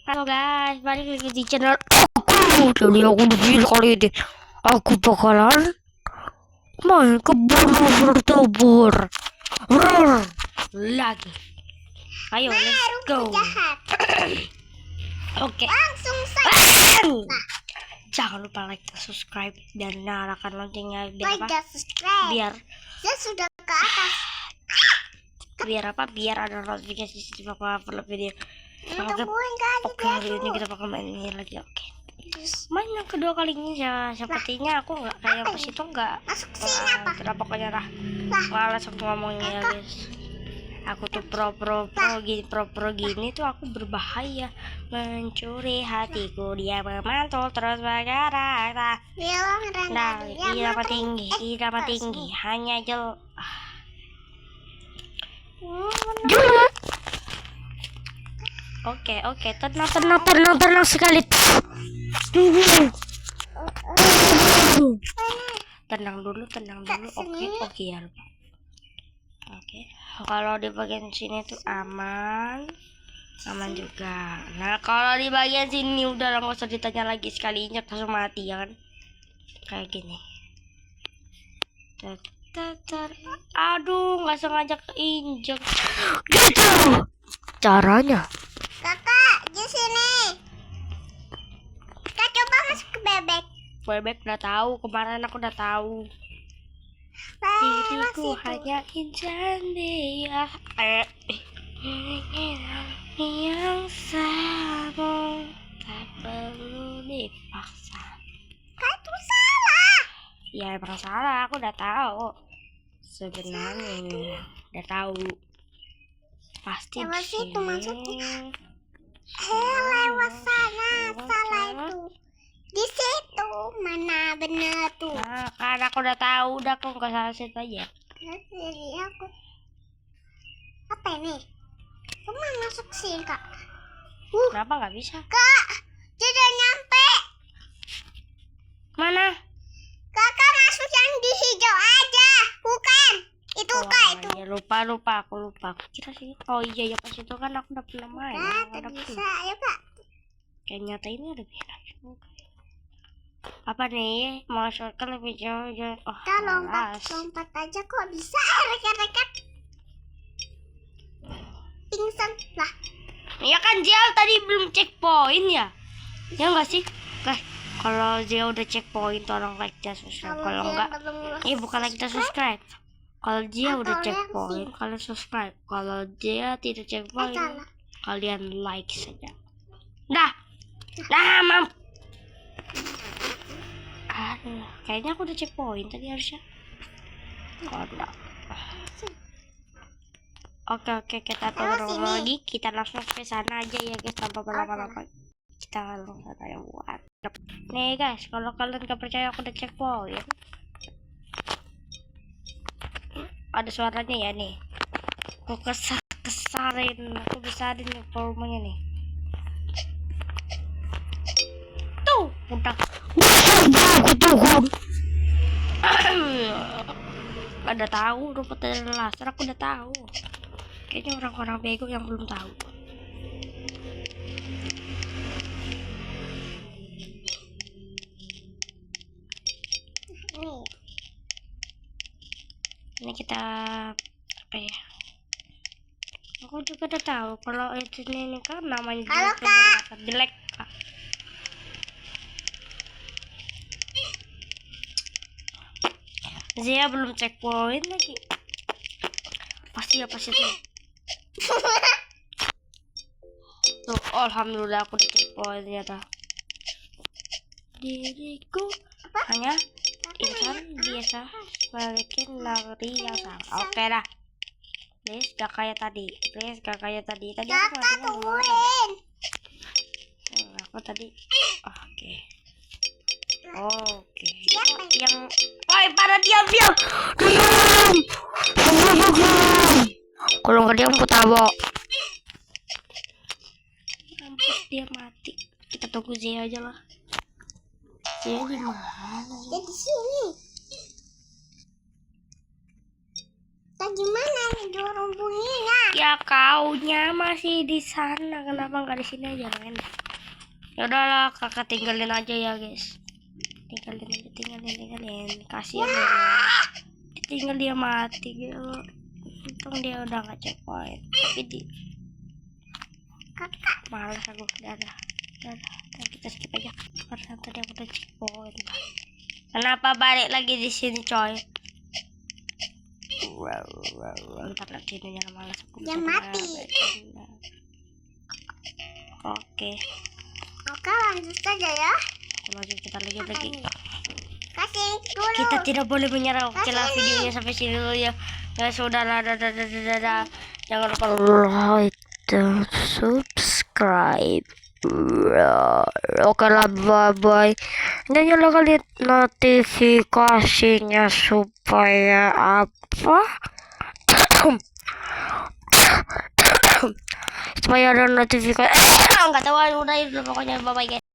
Halo guys, balik lagi di channel aku. Jadi aku di sini kali ini aku bakalan main ke bertubur lagi. Ayo, let's go. Oke. Langsung saja. Jangan lupa like, subscribe, dan nyalakan loncengnya biar Like apa? dan subscribe. Biar Dia sudah ke atas. biar apa? Biar ada notifikasi setiap aku upload video. Tungguin kali Oke, hari ini kita bakal main ini lagi. Oke. Main yang kedua kalinya ya, sepertinya aku nggak kayak pas itu nggak. Masuk sini apa? Kenapa pokoknya lah. Lah. Malas aku ngomongnya ya guys. Aku tuh pro gini tuh aku berbahaya, mencuri hatiku, dia memantul terus bergerak. Bilang Nah, rendah. irama tinggi, hanya Oke, tenang sekali. Tenang dulu. Oke ya. Oke. Kalau di bagian sini tuh aman juga. Nah, kalau di bagian sini udah nggak usah ditanya lagi, sekali injak langsung mati ya kan. Kayak gini. Aduh, nggak sengaja keinjak. Gitu caranya. Kakak, di sini. Kak, coba masuk ke bebek. Bebek udah tahu, kemarin aku udah tahu. Diriku hanya insan dia yang sama, tak perlu dipaksa. Kak, itu salah. Ya emang salah, aku udah tahu. Sebenarnya udah tahu. Pasti Lewat di situ masuknya. sini. Lewat sana. Salah itu. Di situ. Mana benar tuh? Nah, karena aku udah tahu, udah aku nggak salah situ aja. Jadi aku. Apa ini? Cuma masuk sini, Kak. Kenapa nggak bisa? Kak, dia udah nyampe. Mana? Kakak masuk yang di hijau aja. Bukan. Itu Kak itu. Ya, aku lupa. Aku kira sih. Oh iya ya, pas itu kan aku udah pernah main. Kak, bisa. Ayo, Kak. Kayak nyata ini ada enak juga. Apa nih? Masukkan lebih jauh. Oh, Kita malas. lompat aja kok bisa. Rekat-rekat. Pingsan lah. Ya kan Zia tadi belum checkpoint ya? Ya nggak sih? Guys, kalau Zia udah checkpoint, tolong like dan subscribe. Kalau enggak, bukan like dan subscribe. Kalau Zia udah checkpoint, kalian subscribe. Kalau Zia tidak checkpoint, kalian like saja. Nah, mam. Aduh, kayaknya aku udah checkpoint tadi harusnya. Oh, enggak. Oke, kita tunggu lagi. Kita langsung ke sana aja ya guys, tanpa berlama-lama. Kita langsung kayak buat. Nih guys, kalau kalian gak percaya aku udah checkpoint, ada suaranya ya nih. Aku kesarin, aku besarin nih volumenya nih. Tuh, udah. Ada tahu rumput dari laser, aku udah tahu. Kayaknya orang-orang bego yang belum tahu. Ini kita apa ya? Aku juga udah tahu kalau ini kan namanya jelek. Zia belum checkpoint lagi. Pasti tuh. Tuh, alhamdulillah aku di checkpoint ternyata. Diriku hanya insan biasa balikin lari yang sama. Oke dah. Please gak kayak tadi. Tadi Kakak aku tungguin. aku tadi. Oke. Yang woi, pada diam. Kalau nggak diam aku tabok. Mampus dia mati. Kita tunggu Zia aja lah. Zia di mana? Dia di sini. Kita gimana nih dorong bunyinya? Ya kaunya masih di sana, kenapa nggak di sini aja main? Ya udahlah, kakak tinggalin aja ya guys. Tinggalin. Kasihan dia. Tinggal dia mati gitu. Untung dia udah nggak checkpoint. Tapi di malas aku. Dadah. Kita skip aja. Karena tadi aku udah checkpoint. Kenapa balik lagi di sini coy? Ntar lagi ini jangan malas aku. Dia mati. Oke, lanjut saja ya. lanjut kita lanjut lagi. Kasih dulu. Kita tidak boleh menyerah. Oke lah, videonya sampai sini dulu ya. Ya sudah lah, dadah. Jangan lupa like dan subscribe. Oke lah, bye. Dan nyalakan notifikasinya supaya apa? Supaya ada notifikasi. Nggak tahu, udah pokoknya bye guys.